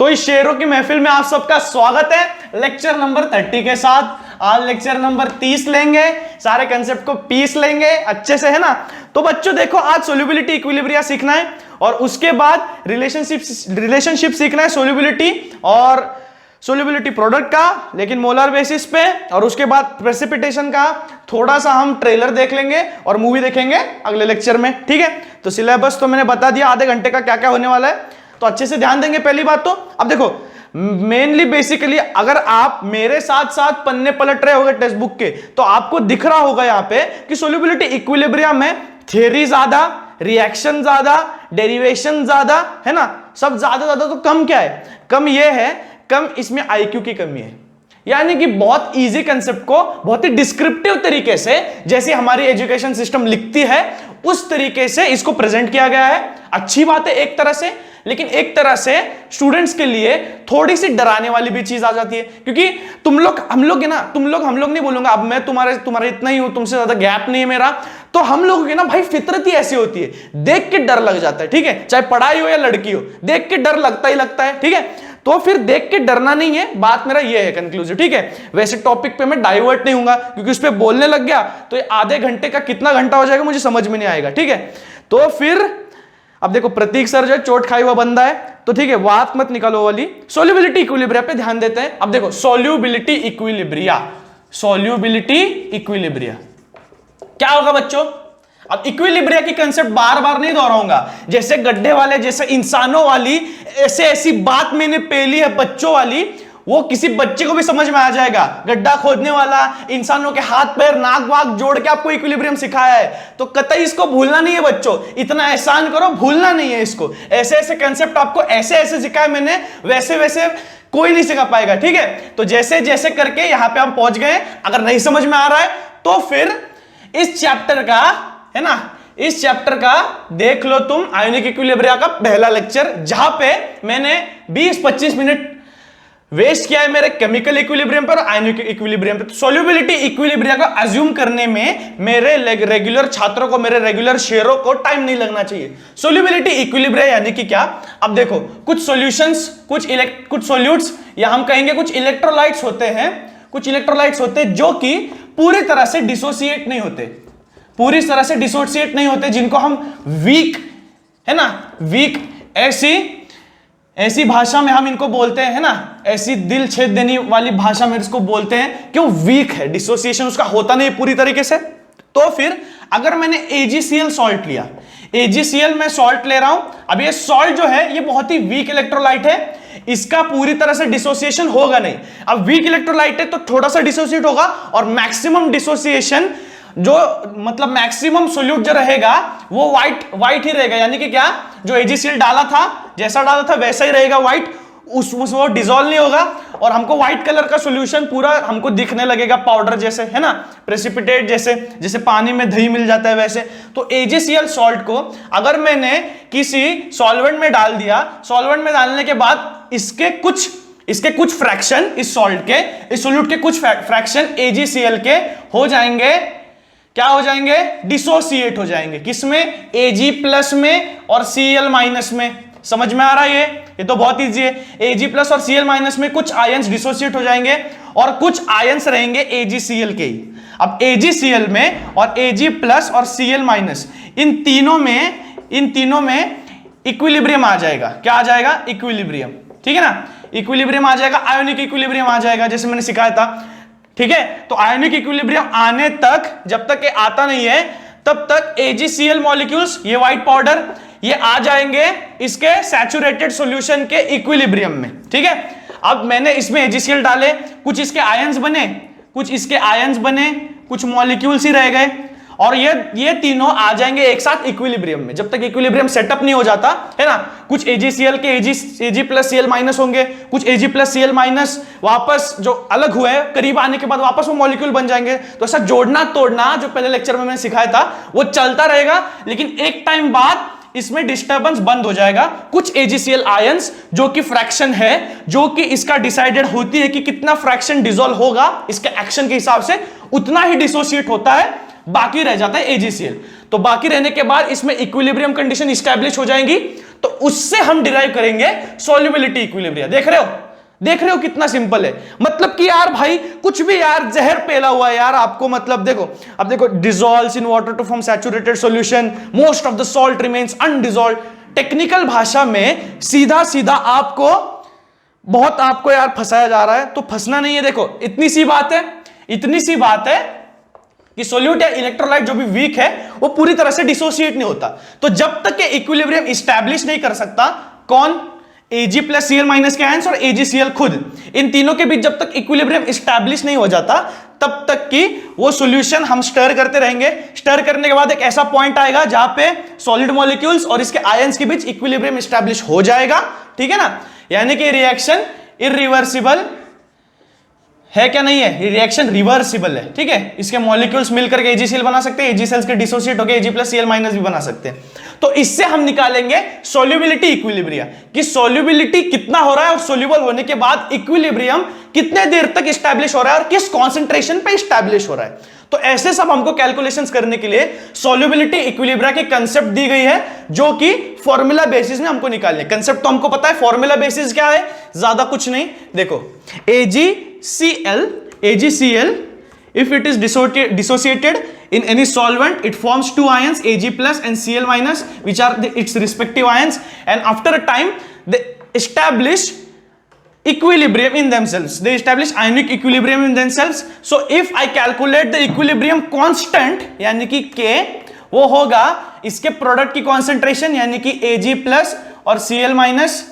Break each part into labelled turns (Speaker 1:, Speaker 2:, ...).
Speaker 1: तो इस शेरों की महफिल में आप सबका स्वागत है लेक्चर नंबर 30 के साथ। आज लेक्चर नंबर 30 लेंगे, सारे कंसेप्ट को पीस लेंगे अच्छे से, है ना। तो बच्चों देखो, आज सोल्यूबिलिटी इक्विलिब्रिया सीखना है और उसके बाद रिलेशनशिप सीखना है सोल्यूबिलिटी और सोल्यूबिलिटी प्रोडक्ट का, लेकिन मोलर बेसिस पे। और उसके बाद प्रेसिपिटेशन का थोड़ा सा हम ट्रेलर देख लेंगे और मूवी देखेंगे अगले लेक्चर में, ठीक है। तो सिलेबस तो मैंने बता दिया, आधे घंटे का क्या क्या होने वाला है, तो अच्छे से ध्यान देंगे। पहली बात तो अब देखो, मेनली बेसिकली अगर आप मेरे साथ साथ पन्ने पलट रहे होगे टेक्स्ट बुक के, तो आपको दिख रहा होगा यहाँ पे कि सोल्यूबिलिटी इक्विलिब्रियम में थियरी ज्यादा, रिएक्शन ज्यादा, डेरिवेशन ज्यादा, है ना। सब ज्यादा। तो कम क्या है? कम ये है, कम इसमें आईक्यू की कमी है। यानी कि बहुत इजी कंसेप्ट को बहुत ही डिस्क्रिप्टिव तरीके से, जैसे हमारी एजुकेशन सिस्टम लिखती है उस तरीके से इसको प्रेजेंट किया गया है। अच्छी बात है एक तरह से, लेकिन एक तरह से स्टूडेंट्स के लिए थोड़ी सी डराने वाली भी चीज आ जाती है, क्योंकि हम लोग नहीं बोलूंगा, अब मैं तुम्हारे इतना ही हूं, तुमसे ज्यादा गैप नहीं है मेरा। तो हम लोगों की ना भाई फितरत ही ऐसी होती है, देख के डर लग जाता है, ठीक है। चाहे पढ़ाई हो या लड़की हो, देख के डर लगता ही लगता है, ठीक है। तो फिर देख के डरना नहीं है, बात मेरा ये है कंक्लूसिव, ठीक है। वैसे टॉपिक पे मैं डाइवर्ट नहीं होऊंगा, क्योंकि उस पर बोलने लग गया तो ये आधे घंटे का कितना घंटा हो जाएगा मुझे समझ में नहीं आएगा, ठीक है। तो फिर अब देखो, प्रतीक सर जो चोट खाई हुआ बंदा है, तो ठीक है, बात मत निकालो वाली। सोल्यूबिलिटी इक्विलिब्रिया पे ध्यान देते हैं। अब देखो, सोल्यूबिलिटी इक्विलिब्रिया क्या होगा बच्चों? अब इक्विलिब्रिया की कंसेप्ट बार बार नहीं दोहराऊंगा, जैसे गड्ढे वाले, जैसे इंसानों वाली, ऐसी बात मैंने पेली है बच्चों वाली, वो किसी बच्चे को भी समझ में आ जाएगा। गड्ढा खोदने वाला, इंसानों के हाथ पैर नाक वाक जोड़ के आपको इक्विलिब्रियम सिखाया है, तो कतई इसको भूलना नहीं है बच्चों। इतना एहसान करो, भूलना नहीं है इसको। ऐसे ऐसे कंसेप्ट आपको ऐसे सिखाया मैंने, वैसे वैसे कोई नहीं सिखा पाएगा, ठीक है। तो जैसे जैसे करके यहां पे हम पहुंच गए। अगर नहीं समझ में आ रहा है तो फिर इस चैप्टर का, है ना, इस चैप्टर का देख लो तुम, आयोनिक इक्विलिब्रिया का पहला लेक्चर, जहां पे मैंने 20-25 मिनट वेस्ट किया है मेरे केमिकल इक्विलिब्रियम पर और आयोनिक इक्विलिब्रियम पर। सोल्यूबिलिटी इक्विलिब्रिया को अज्यूम करने में मेरे रेगुलर छात्रों को, मेरे रेगुलर शेयरों को टाइम नहीं लगना चाहिए। सोल्यूबिलिटी इक्विलिब्रिया यानी कि क्या? अब देखो, कुछ सॉल्यूशंस, कुछ सोल्यूट्स, या हम कहेंगे कुछ इलेक्ट्रोलाइट्स होते हैं, जो कि पूरी तरह से डिसोसिएट नहीं होते, जिनको हम वीक, है ना, वीक, ऐसी भाषा में हम इनको बोलते हैं, है ना, ऐसी दिल छेद देने वाली भाषा में इसको बोलते हैं कि वो वीक है, डिसोसिएशन उसका होता नहीं पूरी तरीके से। तो फिर अगर मैंने AgCl सॉल्ट लिया, AgCl में सॉल्ट ले रहा हूं, अब ये सॉल्ट जो है ये बहुत ही वीक इलेक्ट्रोलाइट है, इसका पूरी तरह से डिसोसिएशन होगा नहीं। अब वीक इलेक्ट्रोलाइट है तो थोड़ा सा डिसोसिएट होगा, और मैक्सिमम डिसोसिएशन जो मतलब मैक्सिमम सोल्यूट जो रहेगा वो व्हाइट ही रहेगा। यानी कि क्या, जो AgCl डाला था, जैसा डाला था वैसा ही रहेगा व्हाइट, वो डिसॉल्व नहीं होगा, और हमको व्हाइट कलर का सॉल्यूशन पूरा हमको दिखने लगेगा पाउडर जैसे, है ना, प्रेसिपिटेट जैसे पानी में दही मिल जाता है वैसे। तो AgCl सॉल्ट को अगर मैंने किसी सॉल्वेंट में डाल दिया, सॉल्वेंट में डालने के बाद इसके कुछ फ्रैक्शन, इस सोल्यूट के कुछ फ्रैक्शन AgCl के हो जाएंगे, क्या हो जाएंगे? डिसोसिएट हो जाएंगे। किसमें? Ag+ में और Cl- में। समझ में आ रहा है ये तो बहुत इजी है। Ag+ और Cl- में कुछ आयंस डिसोसिएट हो जाएंगे और कुछ आयंस रहेंगे AgCl के ही। अब AgCl में और Ag+ और Cl-, इन तीनों में इक्विलिब्रियम आ जाएगा। क्या आ जाएगा? इक्विलिब्रियम, ठीक है ना। इक्विलिब्रियम आ जाएगा, आयोनिक इक्विलिब्रियम आ जाएगा, जैसे मैंने सिखाया था, ठीक है। तो आयोनिक इक्विलिब्रियम आने तक, जब तक ये आता नहीं है तब तक AgCl मॉलिक्यूल्स, ये व्हाइट पाउडर, ये आ जाएंगे इसके सैचुरेटेड सॉल्यूशन के इक्विलिब्रियम में, ठीक है। अब मैंने इसमें AgCl डाले, कुछ इसके आयंस बने, कुछ मॉलिक्यूल्स ही रह गए, और ये तीनों आ जाएंगे एक साथ इक्विलिब्रियम में। जब तक इक्विलिब्रियम सेटअप नहीं हो जाता, है ना, कुछ AgCl के Ag+ Cl- होंगे, कुछ Ag+ Cl- वापस जो अलग हुए करीब आने के बाद वापस वो मॉलिक्यूल बन जाएंगे। तो ऐसा जोड़ना तोड़ना जो पहले लेक्चर में मैंने सिखाया था वो चलता रहेगा, लेकिन एक टाइम बाद इसमें डिस्टर्बेंस बंद हो जाएगा। कुछ AgCl आयंस जो कि फ्रैक्शन है, जो कि इसका डिसाइडेड होती है कि कितना फ्रैक्शन डिसॉल्व होगा, इसके एक्शन के हिसाब से उतना ही डिसोसिएट होता है, बाकी रह जाता है AgCl। तो बाकी रहने के बाद इसमें इक्विलिब्रियम कंडीशन स्टैब्लिश हो जाएंगी, तो उससे हम डिराइव करेंगे सॉल्युबिलिटी इक्विलिब्रिया। देख रहे हो कितना सिंपल है। मतलब कि यार भाई कुछ भी यार जहर पेला हुआ है यार आपको, मतलब देखो अब देखो, dissolves in water to form saturated solution, most of the salt remains undissolved. Technical भाषा में सीधा सीधा आपको यार फंसाया जा रहा है, तो फंसना नहीं है। देखो इतनी सी बात है कि सोल्यूट या इलेक्ट्रोलाइट जो भी वीक है वो पूरी तरह से डिसोसिएट नहीं होता। तो जब तक के इक्विलिब्रियम इस्टेब्लिश नहीं कर सकता, कौन? Ag प्लस Cl माइनस के आयंस और AgCl खुद, इन तीनों के बीच जब तक इक्विलिब्रियम इस्टेब्लिश नहीं हो जाता तब तक कि वो सॉल्यूशन हम स्टर करते रहेंगे। स्टर करने के बाद एक ऐसा पॉइंट आएगा जहां पे सॉलिड मॉलिक्यूल्स और इसके आयंस के बीच इक्विलिब्रियम इस्टेब्लिश हो जाएगा, ठीक है ना। यानी कि रिएक्शन इरिवर्सिबल है क्या? नहीं है, रिएक्शन रिवर्सिबल है, ठीक है। इसके मॉलिक्यूल्स मिलकर के AgCl बना सकते हैं, AgCl के डिसोसिएट होकर Ag प्लस Cl माइनस भी बना सकते हैं। तो इससे हम निकालेंगे सॉल्युबिलिटी इक्विलिब्रिया कि सॉल्युबिलिटी कितना हो रहा है और सॉल्युबल होने के बाद इक्विलिब्रियम कितने देर तक स्टैब्लिश हो रहा है और किस कॉन्सेंट्रेशन पे स्टैब्लिश हो रहा है। तो ऐसे सब हमको कैलकुलेशंस करने के लिए सॉल्युबिलिटी इक्विलिब्रिया की कंसेप्ट दी गई है, जो कि फॉर्मूला बेसिस में हमको निकालने। कंसेप्ट तो हमको पता है, फॉर्मूला बेसिस क्या है, ज्यादा कुछ नहीं। देखो AgCl if it is dissociated in any solvent, it forms two ions, Ag plus and Cl minus, which are its respective ions, and after a time they establish equilibrium in themselves. They establish ionic equilibrium in themselves. So if I calculate the equilibrium constant, यानी कि K, वो होगा इसके product की concentration यानी कि Ag plus और Cl minus,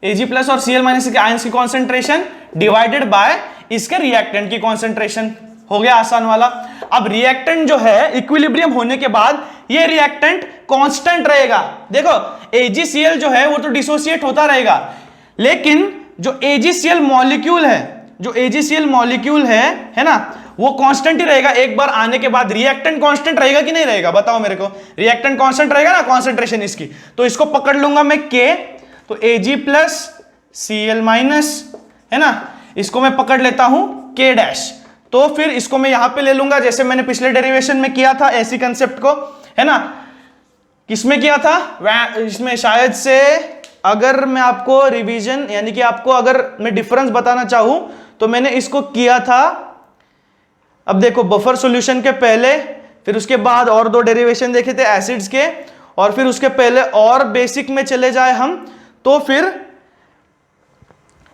Speaker 1: Ag plus और Cl माइनस के आयंस की कॉन्सेंट्रेशन डिवाइडेड बाय इसके रिएक्टेंट की कॉन्सेंट्रेशन। हो गया आसान वाला। अब रिएक्टेंट जो है इक्विलिब्रियम होने के बाद ये रिएक्टेंट कांस्टेंट रहेगा। देखो AgCl जो है वो तो डिसोसिएट होता रहेगा, लेकिन जो AgCl मॉलिक्यूल है ना, वो कांस्टेंट ही रहेगा। एक बार आने के बाद रिएक्टेंट कांस्टेंट रहेगा कि नहीं रहेगा, बताओ मेरे को। रिएक्टेंट कांस्टेंट रहेगा ना, कॉन्सेंट्रेशन इसकी। तो इसको पकड़ लूंगा मैं K, तो Ag प्लस Cl माइनस है ना, इसको मैं पकड़ लेता हूं K डैश। तो फिर इसको मैं यहां पे ले लूंगा जैसे मैंने पिछले डेरिवेशन में किया था, ऐसी कंसेप्ट को, है ना। किसमें किया था? इसमें शायद से, अगर मैं आपको रिवीजन यानी कि आपको अगर मैं डिफरेंस बताना चाहूं तो मैंने इसको किया था। अब देखो बफर सॉल्यूशन के पहले, फिर उसके बाद और दो डेरिवेशन देखे थे एसिड्स के, और फिर उसके पहले और बेसिक में चले जाए हम तो फिर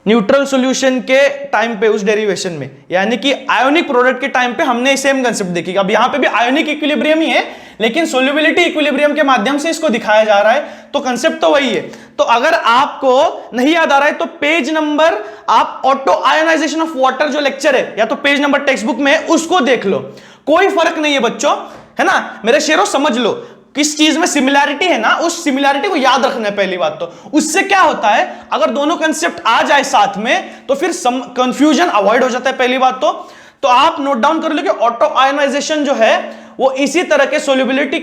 Speaker 1: न्यूट्रल सॉल्यूशन के टाइम पे उस डेरिवेशन में, यानी कि आयोनिक प्रोडक्ट के टाइम पे हमने सेम कंसेप्ट देखी। अब यहां पे भी आयोनिक इक्विलिब्रियम ही है, लेकिन सॉल्युबिलिटी इक्विलिब्रियम के माध्यम से इसको दिखाया जा रहा है, तो कंसेप्ट तो वही है। तो अगर आपको नहीं याद आ रहा है तो पेज नंबर, आप ऑटो आयोनाइजेशन ऑफ वाटर जो लेक्चर है, या तो पेज नंबर टेक्स्ट बुक में उसको देख लो, कोई फर्क नहीं है बच्चों, है ना। मेरे शेरों समझ लो, किस चीज में सिमिलैरिटी है ना, उस सिमिलैरिटी को याद रखना है पहली बात तो। उससे क्या होता है, अगर दोनों कंसेप्ट आ जाए साथ में तो फिर कंफ्यूजन अवॉइड हो जाता है पहली बात तो आप नोट डाउन कर लो कि ऑटो आयोनाइजेशन जो है वो इसी तरह के सोल्युबिलिटी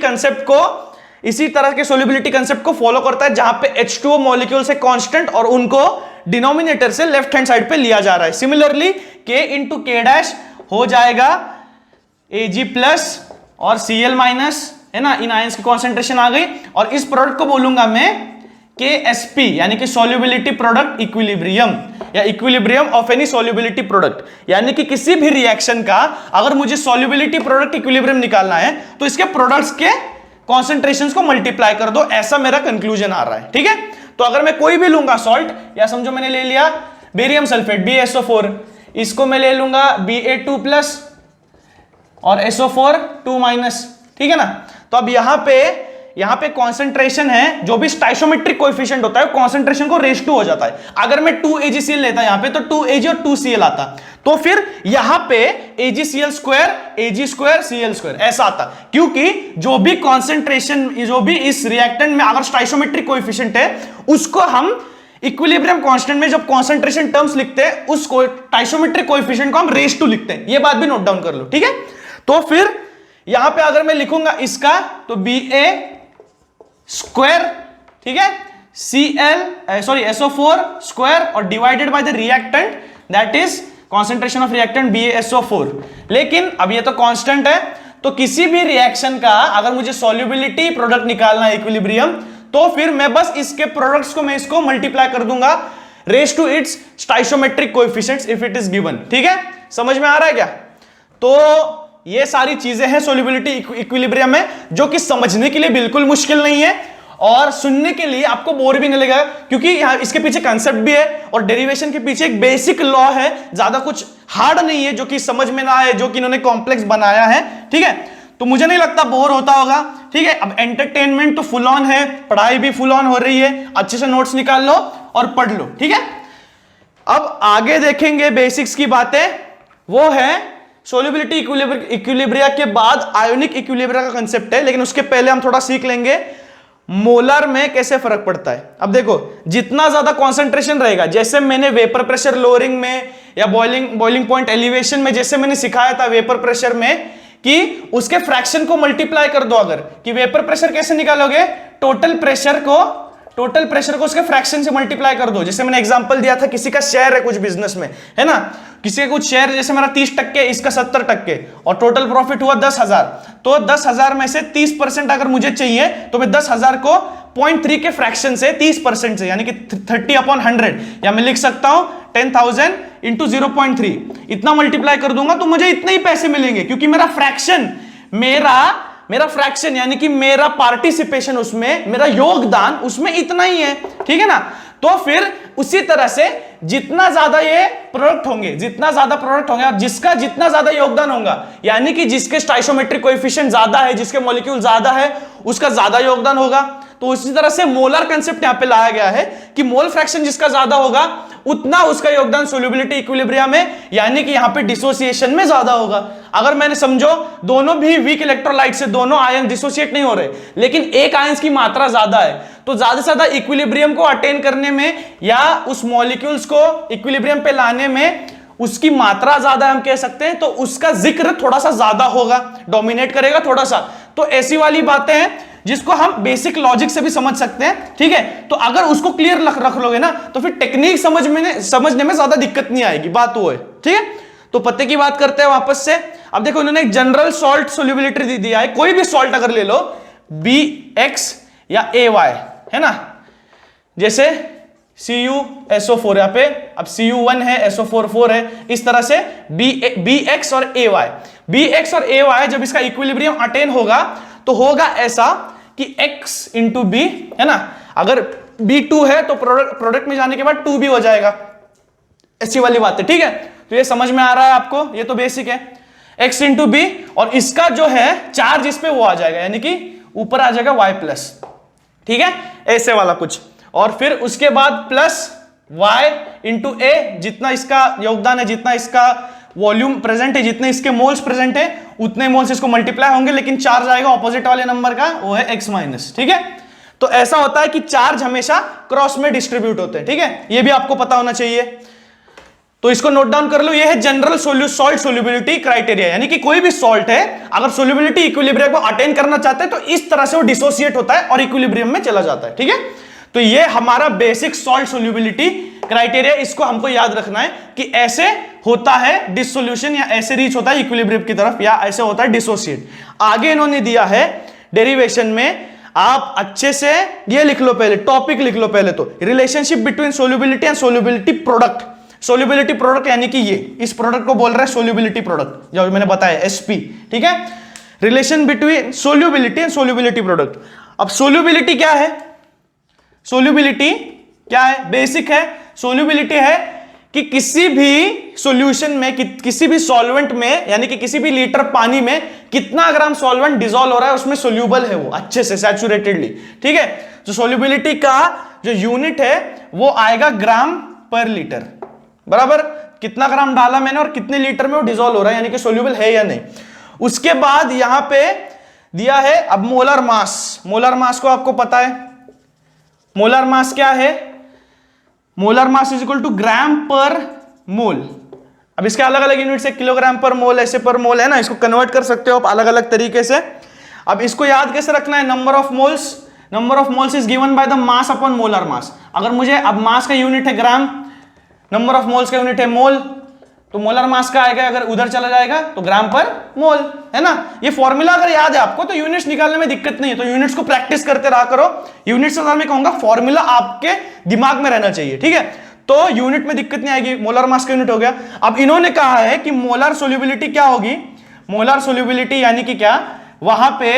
Speaker 1: कंसेप्ट को फॉलो करता है, जहां पे H2O मॉलिक्यूल से कांस्टेंट और उनको डिनोमिनेटर से लेफ्ट हैंड साइड पे लिया जा रहा है। Similarly K into K dash हो जाएगा Ag प्लस और Cl माइनस, है ना। इन आयंस की कॉन्सेंट्रेशन आ गई, और इस प्रोडक्ट को बोलूंगा मैं KSP, यानी कि सॉल्युबिलिटी प्रोडक्ट इक्विलिब्रियम, या equilibrium of any solubility product. यानी कि किसी भी रिएक्शन का अगर मुझे सॉल्युबिलिटी प्रोडक्ट इक्विलिब्रियम निकालना है तो इसके प्रोडक्ट्स के कॉन्सेंट्रेशंस को मल्टीप्लाई कर दो, ऐसा मेरा कंक्लूजन आ रहा है, ठीक है। तो अगर मैं कोई भी लूंगा सॉल्ट, या समझो मैंने ले लिया बेरियम सल्फेट BaSO4, इसको मैं ले लूंगा Ba2 प्लस और SO4 2 माइनस, ठीक है ना। तो अब यहां पे कॉन्सेंट्रेशन है, जो भी स्टाइशोमेट्रिक कोएफिशिएंट होता है कॉन्सेंट्रेशन को रेस टू हो जाता है। अगर मैं 2 AgCl लेता यहां पे तो 2 Ag और 2 Cl आता, तो फिर यहां पे AgCl square Ag square Cl square ऐसा आता, क्योंकि जो भी कॉन्सेंट्रेशन, जो भी इस रिएक्टेंट में अगर स्टाइशोमेट्रिक कोएफिशिएंट है उसको हम इक्विलिब्रियम कांस्टेंट में जब कॉन्सेंट्रेशन टर्म्स लिखते हैं उस स्टाइशोमेट्रिक कोएफिशिएंट को हम रेस टू लिखते हैं। ये बात भी नोट डाउन कर लो, ठीक है। तो फिर यहां पे अगर मैं लिखूंगा इसका तो Ba स्क्वायर, ठीक है, SO4 स्क्वायर और divided by the reactant, that is concentration of reactant BaSO4। लेकिन अब ये तो कांस्टेंट है, तो किसी भी रिएक्शन का अगर मुझे सॉल्युबिलिटी प्रोडक्ट निकालना है इक्विलिब्रियम, तो फिर मैं बस इसके प्रोडक्ट्स को मैं इसको मल्टीप्लाई कर दूंगा raise to its stoichiometric coefficients if it is given. ठीक है, समझ में आ रहा है क्या? तो ये सारी चीजें हैं सोल्यूबिलिटी इक्विलिब्रियम में, जो कि समझने के लिए बिल्कुल मुश्किल नहीं है और सुनने के लिए आपको बोर भी नहीं लगेगा, क्योंकि यहां इसके पीछे कंसेप्ट भी है और डेरिवेशन के पीछे एक बेसिक लॉ है, ज्यादा कुछ हार्ड नहीं है जो कि समझ में ना आए, जो कि इन्होंने कॉम्प्लेक्स बनाया है। ठीक है, तो मुझे नहीं लगता बोर होता होगा। ठीक है, अब एंटरटेनमेंट तो फुल ऑन है, पढ़ाई भी फुल ऑन हो रही है, अच्छे से नोट्स निकाल लो और पढ़ लो। ठीक है, अब आगे देखेंगे बेसिक्स की बातें, वो है सोल्यूबिलिटी इक्विलिब्रिया के बाद आयोनिक इक्विलिब्रिया का कंसेप्ट है, लेकिन उसके पहले हम थोड़ा सीख लेंगे मोलर में कैसे फर्क पड़ता है। अब देखो, जितना ज्यादा कॉन्सेंट्रेशन रहेगा, जैसे मैंने वेपर प्रेशर लोअरिंग में या बॉइलिंग पॉइंट एलिवेशन में जैसे मैंने सिखाया था वेपर प्रेशर में कि उसके फ्रैक्शन को मल्टीप्लाई कर दो, अगर कि वेपर प्रेशर कैसे निकालोगे, टोटल प्रेशर को उसके फ्रैक्शन से मल्टीप्लाई कर दो। जैसे मैंने एग्जांपल दिया था, किसी का शेयर है कुछ बिजनेस में, है ना, किसी का कुछ शेयर, जैसे मेरा 30%, इसका 70% और टोटल प्रॉफिट हुआ 10,000, तो 10,000 में से 30% अगर मुझे चाहिए तो मैं 10,000 को 0.3 के फ्रैक्शन से 30% से, यानी कि 30/100, या मैं लिख सकता हूं 10,000 इंटू 0.3, इतना मल्टीप्लाई कर दूंगा तो मुझे इतने ही पैसे मिलेंगे, क्योंकि मेरा फ्रैक्शन यानी कि मेरा पार्टिसिपेशन उसमें, मेरा योगदान उसमें इतना ही है। ठीक है ना, तो फिर उसी तरह से जितना ज्यादा ये प्रोडक्ट होंगे और जिसका जितना ज्यादा योगदान होगा, यानी कि जिसके स्टाइचोमेट्रिक कोएफिशिएंट ज्यादा है, जिसके मॉलिक्यूल ज्यादा है, उसका ज्यादा योगदान होगा। तो उसी तरह से मोलर कंसेप्ट यहां पे लाया गया है कि मोल फ्रैक्शन जिसका ज्यादा होगा उतना उसका योगदान सोल्यूबिलिटी इक्विलिब्रिया में, यानी कि यहां पे डिसोसिएशन में ज्यादा होगा। अगर मैंने समझो दोनों भी वीक इलेक्ट्रोलाइट से दोनों आयन डिसोसिएट नहीं हो रहे, लेकिन एक आयन की मात्रा ज्यादा है, तो ज्यादा से ज्यादा इक्विलिब्रियम को अटेन करने में या उस मॉलिक्यूल्स को इक्विलिब्रियम पे लाने में उसकी मात्रा ज्यादा हम कह सकते हैं, तो उसका जिक्र थोड़ा सा ज्यादा होगा, डोमिनेट करेगा थोड़ा सा। तो ऐसी वाली बातें हैं जिसको हम बेसिक लॉजिक से भी समझ सकते हैं। ठीक है, तो अगर उसको क्लियर रख लोगे ना, तो फिर टेक्निक समझने में ज्यादा दिक्कत नहीं आएगी, बात वो है। ठीक है, तो पत्ते की बात करते हैं वापस से। अब देखो, इन्होंने एक जनरल सॉल्ट सोल्यूबिलिटी दिया है, कोई भी सॉल्ट अगर ले लो, BX या AY, है ना, जैसे CuSO4 यहाँ पे, अब Cu1 है, SO4 है, इस तरह से BX और AY जब इसका इक्विलिब्रियम अटेन होगा तो होगा ऐसा कि X इंटू B, है ना, अगर B2 है तो प्रोडक्ट में जाने के बाद 2B हो जाएगा, ऐसी वाली बात है। ठीक है, तो ये समझ में आ रहा है आपको, ये तो बेसिक है, X इंटू B, और इसका जो है चार्ज इस पे वो आ जाएगा, यानी कि ऊपर आ जाएगा Y+। ठीक है, ऐसे वाला कुछ, और फिर उसके बाद प्लस Y इंटू A, जितना इसका योगदान है, जितना इसका वॉल्यूम प्रेजेंट है, जितने इसके मोल्स प्रेजेंट है, उतने मोल्स इसको मल्टीप्लाई होंगे, लेकिन चार्ज आएगा ऑपोजिट वाले नंबर का, वो है X-। ठीक है, तो ऐसा होता है कि चार्ज हमेशा क्रॉस में डिस्ट्रीब्यूट होते हैं। ठीक है, ये भी आपको पता होना चाहिए, तो इसको नोट डाउन कर लो। ये है जनरल सॉल्ट सोल्यूबिलिटी क्राइटेरिया, यानी कि कोई भी सॉल्ट है अगर सोल्यूबिलिटी इक्विलिब्रियम को अटेन करना चाहते हैं तो इस तरह से वो डिसोसिएट होता है और इक्विलिब्रियम में चला जाता है। ठीक है, तो ये हमारा बेसिक सॉल्ट सोल्यूबिलिटी क्राइटेरिया, इसको हमको याद रखना है कि ऐसे होता है डिसोल्यूशन, या ऐसे रीच होता है इक्विलिब्रियम की तरफ, या ऐसे होता है डिसोसिएट। आगे इन्होंने दिया है डेरिवेशन में, आप अच्छे से ये लिख लो, पहले टॉपिक लिख लो पहले तो, relationship between solubility and solubility product. Solubility product यानी कि ये इस प्रोडक्ट को बोल रहा है सोल्यूबिलिटी प्रोडक्ट, जो मैंने बताया SP। ठीक है, relation between solubility and solubility product. अब सोल्यूबिलिटी क्या है? सोल्यूबिलिटी क्या है? बेसिक है, सोल्यूबिलिटी है कि किसी भी सॉल्यूशन में, किसी भी सॉल्वेंट में, यानी कि किसी भी लीटर पानी में कितना ग्राम सॉल्वेंट डिसॉल्व हो रहा है, उसमें सोल्यूबल है वो अच्छे से सैचुरेटेडली। ठीक है, तो सोल्यूबिलिटी का जो यूनिट है वो आएगा ग्राम पर लीटर, बराबर, कितना ग्राम डाला मैंने और कितने लीटर में वो डिसॉल्व हो रहा है, यानी कि सोल्यूबल है या नहीं। उसके बाद यहां पे दिया है अब मोलर मास। मोलर मास को आपको पता है, मोलर मास क्या है? Molar mass is equal to gram per mole. अब इसके अलग अलग यूनिट्स है, किलोग्राम पर मोल, ऐसे पर मोल, है ना, इसको कन्वर्ट कर सकते हो आप अलग अलग तरीके से। अब इसको याद कैसे रखना है? Number of moles is given by the mass upon molar मास। अगर मुझे, अब मास का यूनिट है ग्राम, नंबर ऑफ मोल्स का यूनिट है मोल, तो मोलर मास का आएगा, अगर उधर चला जाएगा तो ग्राम पर मोल, है ना। ये फॉर्मूला अगर याद है आपको तो यूनिट्स निकालने में दिक्कत नहीं है, तो यूनिट्स को प्रैक्टिस करते रहा करो। यूनिट्स में कहूंगा फॉर्मूला आपके दिमाग में रहना चाहिए, ठीक है। तो यूनिट में दिक्कत नहीं आएगी, मोलर मास का यूनिट हो गया। अब इन्होंने कहा है कि मोलर सोल्यूबिलिटी क्या होगी, मोलर सोल्यूबिलिटी यानी कि क्या, वहां पे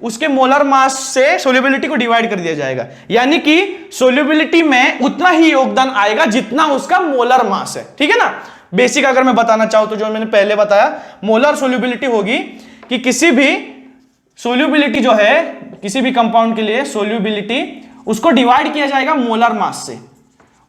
Speaker 1: उसके मोलर मास से सोल्यूबिलिटी को डिवाइड कर दिया जाएगा, यानी कि सोल्यूबिलिटी में उतना ही योगदान आएगा जितना उसका मोलर मास है, ठीक है ना। बेसिक अगर मैं बताना चाहूं तो जो मैंने पहले बताया, मोलर सोल्यूबिलिटी होगी कि किसी भी सोल्यूबिलिटी जो है किसी भी कंपाउंड के लिए सोल्यूबिलिटी उसको डिवाइड किया जाएगा मोलर मास से,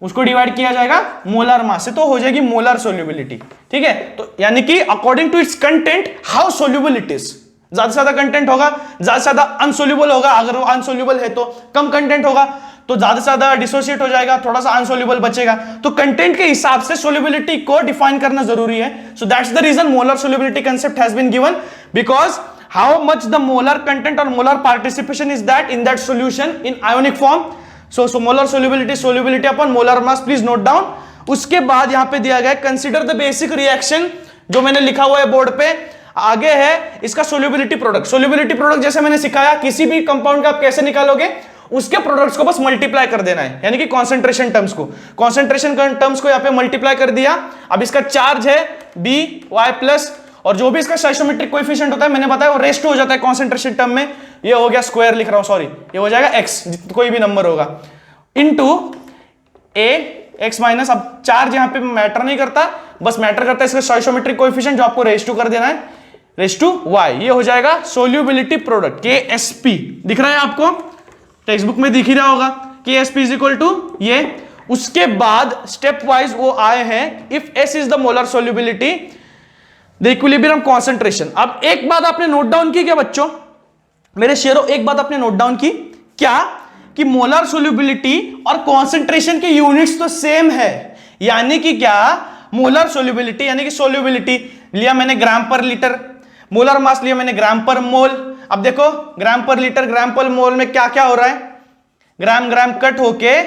Speaker 1: उसको डिवाइड किया जाएगा मोलर मास से, तो हो जाएगी मोलर सोल्यूबिलिटी, ठीक है। तो यानी कि according to its content how soluble it is, ज्यादा से ज्यादा कंटेंट होगा, ज्यादा से ज्यादा अनसोल्यूबल होगा, अगर वो अनसोल्यूबल है तो कम कंटेंट होगा, तो ज्यादा से ज्यादा डिसोसिएट हो जाएगा, थोड़ा सा अनसोल्यूबल बचेगा। तो कंटेंट के हिसाब से सोल्यूबिलिटी को डिफाइन करना जरूरी है। So that's the reason molar solubility concept has been given, because how much the molar content और molar participation is that in that solution in ionic form. So molar solubility upon molar mass, please note down. उसके बाद यहां पे दिया गया consider the basic reaction, जो मैंने लिखा हुआ है बोर्ड पे, आगे है इसका सोल्यूबिलिटी प्रोडक्ट। सोल्यूबिलिटी प्रोडक्ट जैसे मैंने सिखाया, किसी भी कंपाउंड का आप कैसे निकालोगे, उसके प्रोडक्ट्स को बस मल्टीप्लाई कर देना है, यानी कि कॉन्सेंट्रेशन टर्म्स को, कॉन्सेंट्रेशन टर्म्स को यहां पे मल्टीप्लाई कर दिया। अब इसका चार्ज है By+, और जो भी इसका स्टोइकोमेट्रिक कोएफिशिएंट होता है मैंने बताया वो रेस्ट हो जाता है कॉन्सेंट्रेशन टर्म में, ये हो गया स्क्वायर लिख रहा हूं, सॉरी, ये हो जाएगा x, कोई भी नंबर होगा, इनटू x माइनस, अब चार्ज यहां पे मैटर नहीं करता, बस मैटर करता है इसका स्टोइकोमेट्रिक कोएफिशिएंट, जो आपको रेस्ट टू कर देना है, रेस्ट टू y, ये हो जाएगा सोल्यूबिलिटी प्रोडक्ट Ksp, दिख रहा है आपको, टेक्स्ट बुक में दिख ही रहा होगा Ksp इज इक्वल टू ये। उसके बाद स्टेप वाइज वो आए हैं, if S is the molar solubility the equilibrium concentration. अब एक बात आपने नोट डाउन की क्या बच्चों, मेरे शेरों, एक बात आपने नोट डाउन की क्या, कि मोलर सोल्यूबिलिटी और कॉन्सेंट्रेशन के यूनिट्स तो सेम है, यानी कि क्या, मोलर सोल्यूबिलिटी यानी कि सोल्यूबिलिटी लिया मैंने ग्राम पर लीटर, मोलर मास लिया मैंने ग्राम पर मोल। अब देखो ग्राम पर लीटर ग्राम पर मोल में क्या क्या हो रहा है, ग्राम ग्राम कट होके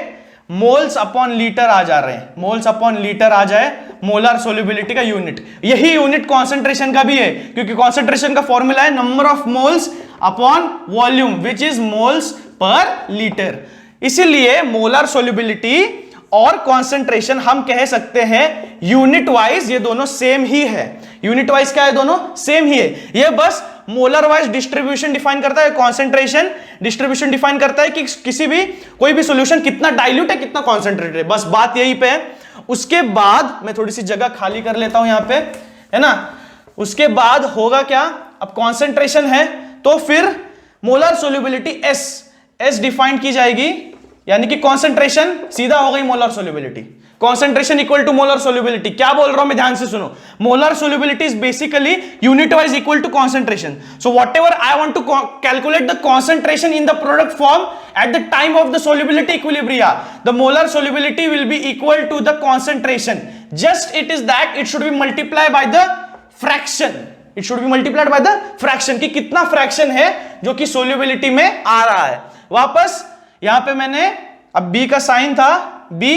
Speaker 1: मोल्स अपॉन लीटर आ जा रहे हैं, मोल्स अपॉन लीटर आ जाए मोलर सोल्यूबिलिटी का यूनिट। यही यूनिट कॉन्सेंट्रेशन का भी है, क्योंकि कॉन्सेंट्रेशन का फॉर्मूला है number of moles upon volume which is moles per litre. इसीलिए मोलर सोल्यूबिलिटी और कॉन्सेंट्रेशन हम कह सकते हैं यूनिट वाइज ये दोनों सेम ही है। यूनिट वाइज क्या है, दोनों सेम ही है। ये बस मोलर वाइज डिस्ट्रीब्यूशन डिफाइन करता है, कॉन्सेंट्रेशन डिस्ट्रीब्यूशन डिफाइन करता है कि किसी भी कोई भी सॉल्यूशन कितना डाइल्यूट है कितना कॉन्सेंट्रेटेड है, बस बात यही पे है। उसके बाद मैं थोड़ी सी जगह खाली कर लेता हूं यहां पे, है ना। उसके बाद होगा क्या, अब कॉन्सेंट्रेशन है तो फिर मोलर सोल्यूबिलिटी एस डिफाइन की जाएगी, यानी कि कॉन्सेंट्रेशन सीधा हो गई molar solubility, concentration equal to molar solubility. क्या बोल रहा हूं मैं, ध्यान से सुनो, molar solubility is basically unit wise equal to concentration. So whatever I want to calculate the concentration in the product form at the time of the solubility equilibria, the molar solubility will be equal to the concentration, just it is that it should be multiplied by the fraction, it should be multiplied by the fraction, कि कितना fraction है जो कि solubility में आ रहा है। वापस यहां पे मैंने, अब b का साइन था b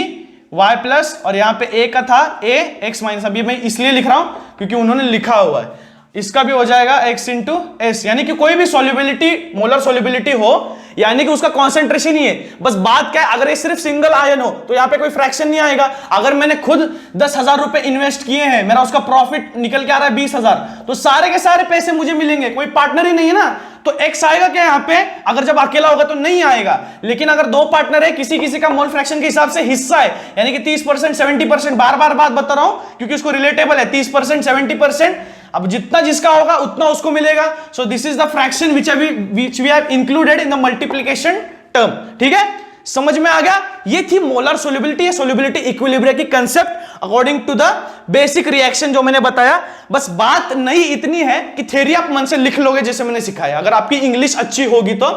Speaker 1: y+ और यहां पे a का था a x माइनस, अभी मैं इसलिए लिख रहा हूं क्योंकि उन्होंने लिखा हुआ है, इसका भी हो जाएगा x इंटू एस, यानी कि कोई भी सोल्यूबिलिटी मोलर सोल्यूबिलिटी हो यानी कि उसका कॉन्सेंट्रेशन ही है। बस बात क्या है, अगर ये सिर्फ सिंगल आयन हो तो यहां पे कोई फ्रैक्शन नहीं आएगा। अगर मैंने खुद 10,000 रुपए इन्वेस्ट किए हैं, मेरा उसका प्रॉफिट निकल के आ रहा है 20,000, तो सारे के सारे पैसे मुझे मिलेंगे, कोई पार्टनर ही नहीं है ना, तो एक्स आएगा क्या यहाँ पे, अगर जब अकेला होगा तो नहीं आएगा। लेकिन अगर दो पार्टनर है, किसी किसी का मोल फ्रैक्शन के हिसाब से हिस्सा है, यानी कि 30% 70%, बार बार बात बता रहा हूं क्योंकि उसको रिलेटेबल है, 30% 70%, अब जितना जिसका होगा उतना उसको मिलेगा। So this is the fraction which we have included in the multiplication term. ठीक है, समझ में आ गया। ये थी मोलर सोल्यूबिलिटी या सोल्यूबिलिटी इक्विलिब्रियम की concept according to the basic reaction जो मैंने बताया। बस बात नहीं इतनी है कि थ्योरी आप मन से लिख लोगे जैसे मैंने सिखाया। अगर आपकी इंग्लिश अच्छी होगी तो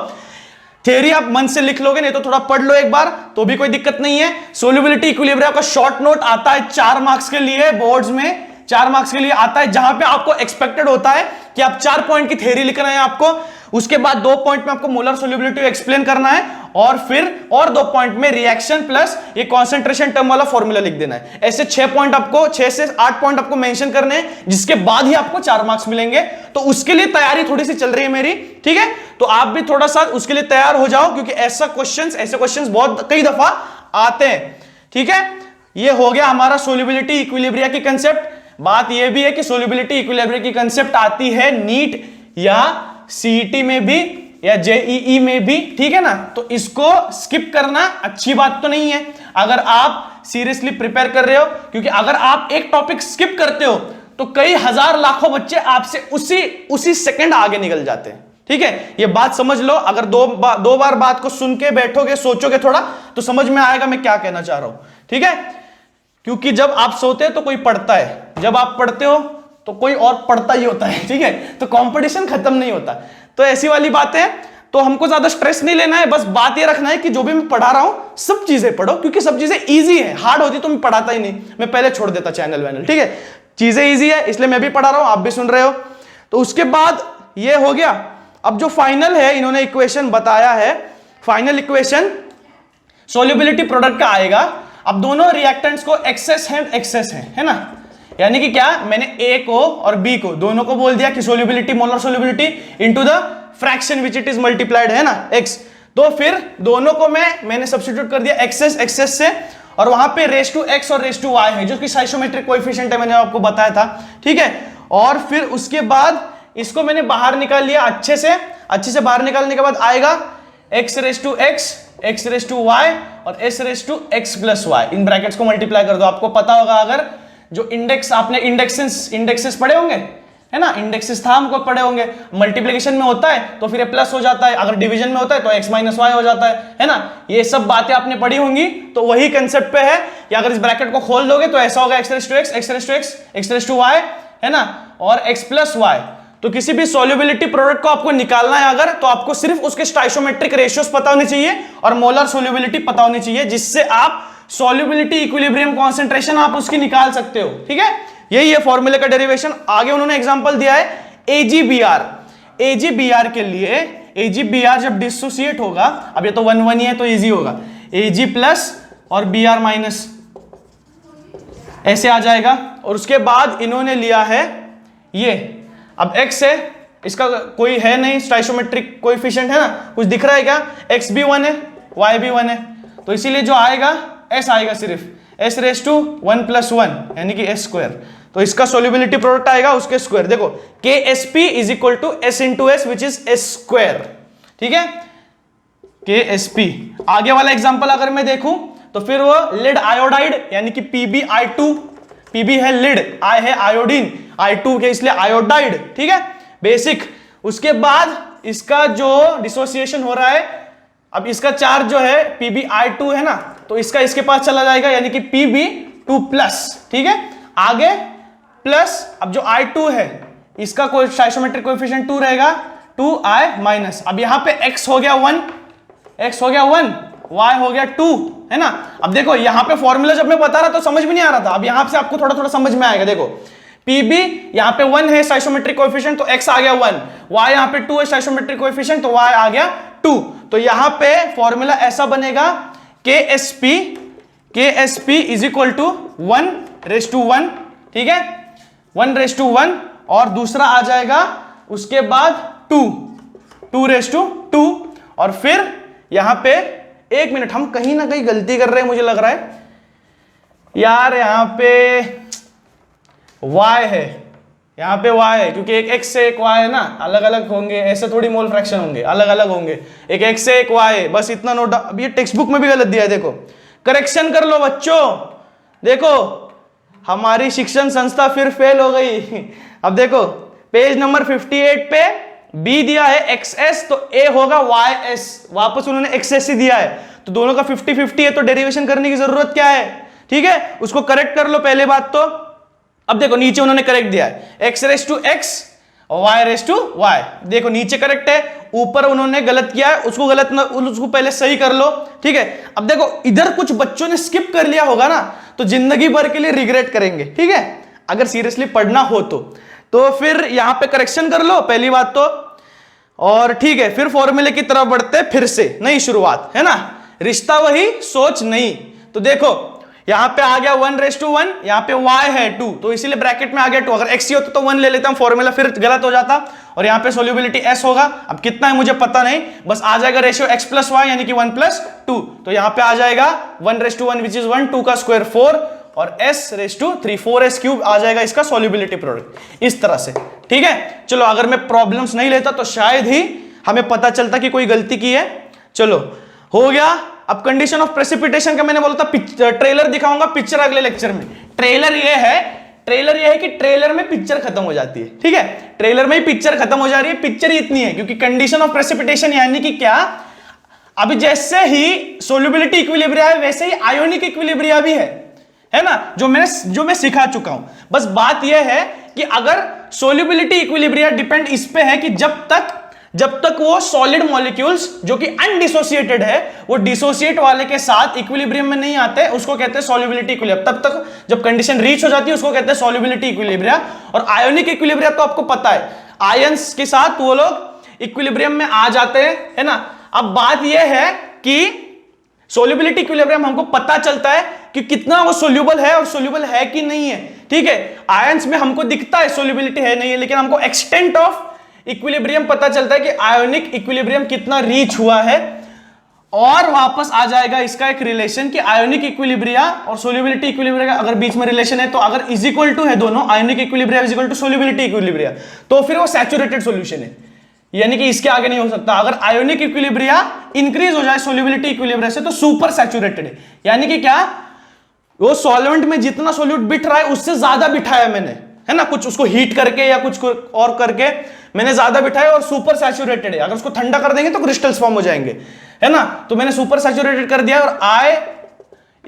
Speaker 1: थ्योरी आप मन से लिख लोगे, नहीं तो थोड़ा पढ़ लो एक बार तो भी कोई दिक्कत नहीं है। सोल्यूबिलिटी इक्विलिब्रियम का शॉर्ट नोट आता है 4 मार्क्स के लिए, बोर्ड्स में 4 मार्क्स के लिए आता है, जहां पे आपको एक्सपेक्टेड होता है कि आप 4 पॉइंट की थ्योरी लिखना है आपको। उसके बाद 2 पॉइंट में आपको मोलर सोल्यूबिलिटी एक्सप्लेन करना है, और फिर और 2 पॉइंट में रिएक्शन प्लस ये कॉन्सेंट्रेशन टर्म वाला फॉर्मूला लिख देना है। ऐसे 6 पॉइंट आपको, 6 से 8 पॉइंट आपको मेंशन करने हैं, जिसके बाद ही आपको 4 मार्क्स मिलेंगे। तो उसके लिए तैयारी थोड़ी सी चल रही है मेरी, ठीक है। तो आप भी थोड़ा सा उसके लिए तैयार हो जाओ, क्योंकि ऐसे क्वेश्चंस बहुत कई दफा आते हैं, ठीक है। ये हो गया हमारा सोल्यूबिलिटी इक्विलिब्रिया की कंसेप्ट। बात ये भी है कि सोल्यूबिलिटी इक्विलिब्रिया की कंसेप्ट आती है नीट या सीईटी में भी या जेईई में भी, ठीक है ना। तो इसको स्किप करना अच्छी बात तो नहीं है अगर आप सीरियसली प्रिपेयर कर रहे हो, क्योंकि अगर आप एक टॉपिक स्किप करते हो तो कई हजार लाखों बच्चे आपसे उसी सेकंड आगे निकल जाते हैं, ठीक है। ये बात समझ लो। अगर दो बार बात को सुन के बैठोगे, सोचोगे थोड़ा, तो समझ में आएगा मैं क्या कहना चाह रहा हूं, ठीक है। क्योंकि जब आप सोते हो तो कोई पढ़ता है, जब आप पढ़ते हो तो कोई और पढ़ता ही होता है, ठीक है। तो कंपटीशन खत्म नहीं होता। तो ऐसी वाली बातें, तो हमको ज्यादा स्ट्रेस नहीं लेना है, बस बात ये रखना है कि जो भी मैं पढ़ा रहा हूं सब चीजें पढ़ो, क्योंकि सब चीजें इजी है। हार्ड होती तो मैं पढ़ाता ही नहीं, मैं पहले छोड़ देता चैनल वैनल, ठीक है। चीजें इजी है इसलिए मैं भी पढ़ा रहा हूं, आप भी सुन रहे हो। तो उसके बाद ये हो गया। अब जो फाइनल है, इन्होंने इक्वेशन बताया है, फाइनल इक्वेशन सोल्यूबिलिटी प्रोडक्ट का आएगा। अब दोनों रिएक्टेंट्स को एक्सेस है ना। यानी कि क्या, मैंने ए को और बी को दोनों को बोल दिया कि solubility, molar solubility into the fraction which it is multiplied, है ना, एक्स। तो फिर दोनों को मैंने सब्स्टिट्यूट कर दिया एक्सेस से, और वहां पे रेस टू एक्स और रेस टू वाई है, जो कि साइसोमेट्रिक कोएफिशिएंट है, मैंने आपको बताया था, ठीक है। और फिर उसके बाद इसको मैंने बाहर निकाल लिया अच्छे से बाहर निकालने के बाद आएगा X raise to X, X raise to Y और S raise to X plus Y. इन ब्रैकेट्स को मल्टीप्लाई कर दो। आपको पता होगा, अगर जो इंडेक्स, आपने इंडेक्सेस पढ़े होंगे, है ना, इंडेक्सेस था हमको पढ़े होंगे। मल्टीप्लिकेशन में होता है तो फिर प्लस हो जाता है, अगर डिवीजन में होता है तो एक्स माइनस वाई हो जाता है ना। ये सब बातें आपने पढ़ी होंगी। तो वही कंसेप्ट पे है कि अगर इस ब्रैकेट को खोल दोगे तो ऐसा होगा X raise to X, X raise to X, X raise to Y, है ना, और एक्स प्लस वाई। तो किसी भी सोल्यूबिलिटी प्रोडक्ट को आपको निकालना है अगर, तो आपको सिर्फ उसके स्टाइचोमेट्रिक रेशियोज पता होने चाहिए और मोलर सोल्यूबिलिटी पता होनी चाहिए, जिससे आप सोल्यूबिलिटी इक्विलिब्रियम कॉन्सेंट्रेशन आप उसकी निकाल सकते हो, ठीक है। यही है फॉर्मूले का डेरिवेशन। आगे उन्होंने एग्जांपल दिया है एजीबीआर। एजीबीआर के लिए, एजीबीआर जब डिसोसिएट होगा, अब ये तो 1 ही है तो इजी होगा, एजी प्लस और बीआर माइनस ऐसे आ जाएगा। और उसके बाद इन्होंने लिया है ये, अब x है, इसका कोई है नहीं स्टाइचोमेट्रिक कोएफिशिएंट, है ना, कुछ दिख रहा है क्या, x भी 1 है, y भी 1 है, तो इसीलिए जो आएगा s आएगा सिर्फ s रेस टू 1 प्लस 1 यानी कि s स्क्वायर। तो इसका सोल्यूबिलिटी प्रोडक्ट आएगा उसके स्क्वायर। देखो KSP is equal to s into S which is s square, ठीक है, KSP। आगे वाला एग्जांपल अगर मैं देखूं तो फिर वो लेड आयोडाइड यानी कि PbI2, Pb है लिड, I है आयोडीन, I2 के इसलिए आयोडाइड, ठीक है, बेसिक। उसके बाद इसका जो डिसोसिएशन हो रहा है, अब इसका चार्ज जो है PbI2 है ना, तो इसका इसके पास चला जाएगा यानी कि Pb2 प्लस, ठीक है, आगे प्लस। अब जो I2 है इसका कोई स्टाइचोमेट्रिक कोएफिशिएंट 2 रहेगा, 2I माइनस। अब यहां पे x हो गया 1, x हो गया 1, y हो गया 2, है ना। अब देखो यहां पे फॉर्मूला जब मैं बता रहा तो समझ में नहीं आ रहा था, अब यहां से आपको थोड़ा थोड़ा समझ में आएगा। देखो Pb यहां पे 1 है स्टाइचोमेट्रिक कोएफिशिएंट तो x आ गया 1, y यहां पे 2 है स्टाइचोमेट्रिक कोएफिशिएंट तो y आ गया 2। तो यहां पे फॉर्मूला ऐसा बनेगा KSP इज इक्वल टू 1:1, ठीक है, 1:1, और दूसरा आ जाएगा उसके बाद 2:2, और फिर यहां पे, एक मिनट, हम कहीं ना कहीं गलती कर रहे हैं मुझे लग रहा है यार, यहां पे y है, यहां पे y है, क्योंकि एक x से एक y है ना, अलग अलग होंगे, ऐसे थोड़ी मोल फ्रैक्शन होंगे, अलग अलग होंगे, एक x से एक y है, बस इतना नोट। अब ये टेक्स्ट बुक में भी गलत दिया है, देखो करेक्शन कर लो बच्चों। देखो हमारी शिक्षण संस्था फिर फेल हो गई। अब देखो पेज नंबर 58 पे b दिया है xs, तो a होगा ys, वापस उन्होंने xs ही दिया है, तो दोनों का 50-50 है, तो डेरिवेशन करने की जरूरत क्या है, ठीक है, उसको करेक्ट कर लो पहले बात तो। अब देखो नीचे उन्होंने करेक्ट दिया है x रेस टू x और y रेस टू y, देखो नीचे करेक्ट है, ऊपर उन्होंने गलत किया है, उसको पहले सही कर लो, ठीक है। अब देखो इधर कुछ बच्चों ने स्किप कर लिया होगा ना, तो जिंदगी भर के लिए रिग्रेट करेंगे, ठीक है, अगर सीरियसली पढ़ना हो तो फिर यहां पे करेक्शन कर लो पहली बात तो। और ठीक है, फिर फॉर्मूले की तरफ बढ़ते हैं, फिर से नई शुरुआत, है ना, रिश्ता वही सोच नहीं। तो देखो यहां पे आ गया 1:1, यहां पे y है 2, तो इसीलिए ब्रैकेट में आ गया 2। अगर x ही होता तो 1 ले लेता हूं, फॉर्मूला फिर गलत हो जाता। और यहां पे सोल्यूबिलिटी s होगा, अब कितना है मुझे पता नहीं, बस आ जाएगा रेशियो x प्लस y यानी कि 1+2। तो यहां पे आ जाएगा 1:1 विच इज 1, 2 का स्क्वायर 4 और s3, 4s³ आ जाएगा इसका सोल्यूबिलिटी प्रोडक्ट, इस तरह से। ठीक है, चलो अगर मैं प्रॉब्लम्स नहीं लेता तो शायद ही हमें पता चलता कि कोई गलती की है। चलो हो गया। अब कंडीशन ऑफ प्रेसिपिटेशन का मैंने बोला था ट्रेलर दिखाऊंगा, पिक्चर अगले लेक्चर में। ट्रेलर ये है कि ट्रेलर में पिक्चर खत्म हो जाती है। ठीक है, ट्रेलर में ही पिक्चर खत्म हो जा रही है, पिक्चर ही इतनी है, क्योंकि कंडीशन ऑफ प्रेसिपिटेशन यानी कि क्या, अभी जैसे ही सोल्यूबिलिटी इक्विलिब्रिया है वैसे ही आयोनिक इक्विलिब्रिया भी है ना, जो मैं सिखा चुका हूं। बस बात यह है कि अगर सोल्यूबिलिटी इक्विलिब्रिया डिपेंड इस पे है कि जब तक वो सॉलिड मॉलिक्यूल्स जो कि अनडिसोसिएटेड है, वो डिसोसिएट वाले के साथ इक्विलिब्रियम में नहीं आते, उसको कहते हैं सॉल्युबिलिटी इक्विलिब्रियम। तब तक जब कंडीशन रीच हो जाती है उसको कहते हैं सॉल्युबिलिटी इक्विलिब्रिया। और आयोनिक इक्विलिब्रिया तो आपको पता है, आयंस के साथ वो लोग इक्विलिब्रियम में आ जाते हैं, है ना। अब बात यह है कि सोल्युबिलिटी इक्विलिब्रियम हमको पता चलता है कि कितना वो सोल्यूबल है और सोल्यूबल है कि नहीं है। ठीक है, आयंस में हमको दिखता है सोल्युबिलिटी है नहीं है, लेकिन हमको एक्सटेंट ऑफ इक्विलिब्रियम पता चलता है कि आयोनिक इक्विलिब्रियम कितना रीच हुआ है। और वापस आ जाएगा इसका एक रिलेशन कि आयोनिक इक्विलिब्रिया और सोल्यूबिलिटी इक्विलिब्रिया अगर बीच में रिलेशन है, तो अगर इज इक्वल टू है दोनों, ionic equilibria is equal to solubility equilibria, तो फिर वो सैचुरेटेड सॉल्यूशन है, यानी कि इसके आगे नहीं हो सकता। अगर आयोनिक इक्विलिब्रिया इंक्रीज हो जाए सोल्यूबिलिटी इक्विलिब्रिया से, तो सुपर सैचुरेटेड है, यानी कि क्या, वो सॉल्वेंट में जितना सोल्यूट बिठ रहा है उससे ज्यादा बिठाया मैंने, है ना, कुछ उसको हीट करके या कुछ और करके मैंने ज्यादा बिठाया और सुपर सैचुरेटेड है। अगर उसको ठंडा कर देंगे तो क्रिस्टल्स फॉर्म हो जाएंगे, है ना। तो मैंने सुपर सैचुरेटेड कर दिया और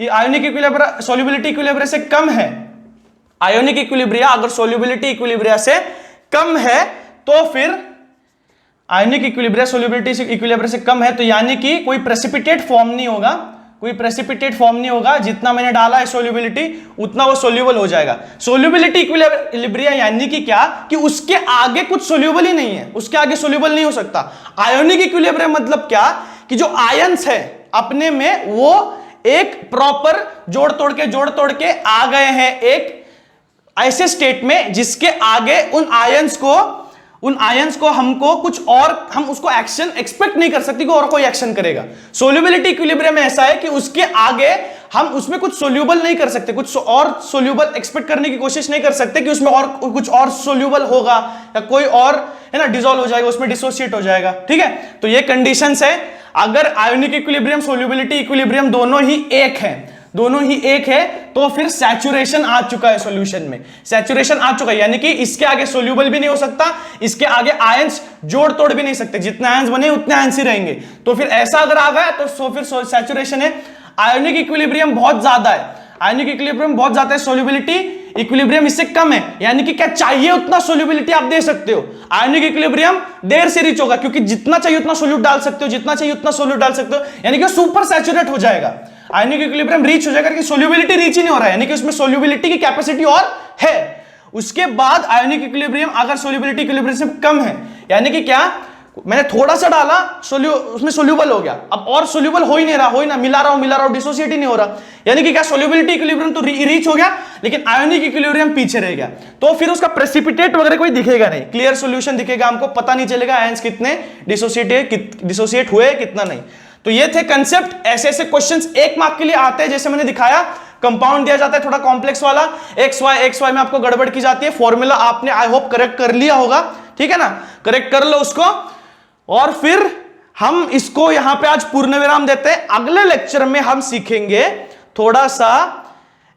Speaker 1: आयोनिक इक्विलिब्रिया सोल्यूबिलिटी इक्विलिब्रिया से कम है। आयोनिक इक्विलिब्रिया अगर सोल्यूबिलिटी इक्विलिब्रिया से कम है तो फिर आयोनिक इक्विलिब्रिया सोल्यूबिलिटी इक्विलिब्रिया से कम है, तो यानी कि कोई प्रेसिपिटेट फॉर्म नहीं होगा, कोई प्रेसिपिटेट फॉर्म नहीं होगा। जितना मैंने डाला है सोल्यूबिलिटी उतना वो सोल्यूबल हो जाएगा। सोल्यूबिलिटी इक्विलिब्रिया यानी कि क्या, कि उसके आगे कुछ सोल्यूबल ही नहीं है, उसके आगे सोल्यूबल नहीं हो सकता। आयोनिक इक्विलिब्रिया मतलब क्या, कि जो आयंस है अपने में वो एक प्रॉपर जोड़ तोड़ के आ गए हैं एक ऐसे स्टेट में जिसके आगे उन आयंस को हमको कुछ और, हम उसको एक्शन एक्सपेक्ट नहीं कर सकते कि और कोई एक्शन करेगा। सोल्यूबिलिटी इक्विलिब्रियम में ऐसा है कि उसके आगे हम उसमें कुछ सोल्यूबल नहीं कर सकते, कुछ और सोल्यूबल एक्सपेक्ट करने की कोशिश नहीं कर सकते कि उसमें और कुछ और सोल्यूबल होगा या कोई और, है ना, डिसॉल्व हो जाएगा, उसमें डिसोसिएट हो जाएगा। ठीक है, तो ये कंडीशंस है। अगर आयोनिक इक्विलिब्रियम सोल्यूबिलिटी इक्विलिब्रियम दोनों ही एक है तो फिर सैचुरेशन आ चुका है सॉल्यूशन में, सैचुरेशन आ चुका है, यानी कि इसके आगे सोल्यूबल भी नहीं हो सकता, इसके आगे आयंस जोड़ तोड़ भी नहीं सकते, जितने आयंस बने उतने आयंस ही रहेंगे। तो फिर ऐसा अगर आ गया तो फिर सैचुरेशन है। आयोनिक इक्विलिब्रियम बहुत ज्यादा है, आयोनिक इक्विलिब्रियम बहुत ज्यादा है, सोल्यूबिलिटी इक्विलिब्रियम इससे कम है, यानी कि क्या चाहिए उतना सोल्यूबिलिटी आप दे सकते हो। आयोनिक इक्विलिब्रियम देर से रीच होगा, क्योंकि जितना चाहिए उतना सोल्यूट डाल सकते हो, जितना चाहिए उतना सोल्यूट डाल सकते हो, यानी कि सुपर सैचुरेट हो जाएगा। आयोनिक इक्विलिब्रियम रीच हो जाएगा, कि सोल्यूबिलिटी रीच ही नहीं हो रहा है, यानी कि उसमें सोल्यूबिलिटी की कैपेसिटी और है। उसके बाद आयोनिक इक्विलिब्रियम अगर सोल्यूबिलिटी इक्विलिब्रियम से कम है, यानी कि क्या, मैंने थोड़ा सा डाला उसमें सोल्यूबल हो गया, अब और सोल्यूबल हो ही नहीं रहा, मिला रहा हूं डिसोसिएट ही नहीं हो रहा, यानी कि क्या, सोल्यूबिलिटी इक्विलिब्रियम तो रीच हो गया लेकिन आयोनिक इक्विलिब्रियम पीछे रह गया। तो फिर उसका प्रेसिपिटेट वगैरह कोई दिखेगा नहीं, क्लियर सॉल्यूशन दिखेगा, हमको पता नहीं चलेगा आयंस कितने डिसोसिएट हुए कितना नहीं। तो ये थे कंसेप्ट। ऐसे क्वेश्चंस 1 मार्क के लिए आते हैं, जैसे मैंने दिखाया कंपाउंड दिया जाता है थोड़ा कॉम्प्लेक्स वाला, एक्स वाई में आपको गड़बड़ की जाती है, फॉर्मूला आपने आई होप करेक्ट कर लिया होगा, ठीक है ना, करेक्ट कर लो उसको। और फिर हम इसको यहां पे आज पूर्ण विराम देते हैं। अगले लेक्चर में हम सीखेंगे थोड़ा सा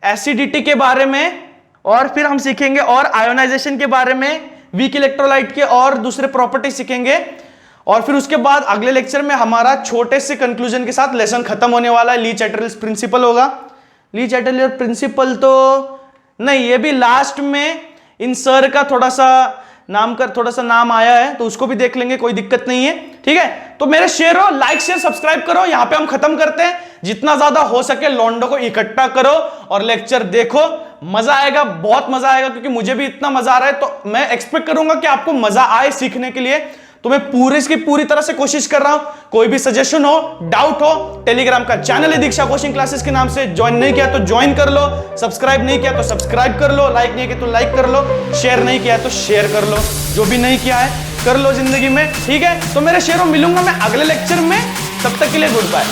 Speaker 1: एसिडिटी के बारे में, और फिर हम सीखेंगे और आयोनाइजेशन के बारे में, वीक इलेक्ट्रोलाइट के और दूसरे प्रॉपर्टी सीखेंगे। और फिर उसके बाद अगले लेक्चर में हमारा छोटे से कंक्लूजन के साथ लेसन खत्म होने वाला है। ली चैटरल्स प्रिंसिपल होगा। ली चैटरल प्रिंसिपल तो नहीं, ये भी लास्ट में इन सर का थोड़ा सा नाम आया है, तो उसको भी देख लेंगे, कोई दिक्कत नहीं है, ठीक है। तो मेरे शेयर हो, लाइक शेयर सब्सक्राइब करो। यहां पे हम खत्म करते हैं, जितना ज्यादा हो सके लॉन्डो को इकट्ठा करो और लेक्चर देखो, मजा आएगा, बहुत मजा आएगा, क्योंकि मुझे भी इतना मजा आ रहा है, तो मैं एक्सपेक्ट करूंगा कि आपको मजा आए सीखने के लिए। तो मैं पूरी तरह से कोशिश कर रहा हूं। कोई भी सजेशन हो, डाउट हो, टेलीग्राम का चैनल है दीक्षा कोचिंग क्लासेस के नाम से, ज्वाइन नहीं किया तो ज्वाइन कर लो, सब्सक्राइब नहीं किया तो सब्सक्राइब कर लो, लाइक नहीं किया तो लाइक कर लो, शेयर नहीं किया तो शेयर कर लो, जो भी नहीं किया है कर लो जिंदगी में, ठीक है। तो मेरे शेयरों मिलूंगा मैं अगले लेक्चर में, तब तक के लिए गुड बाय।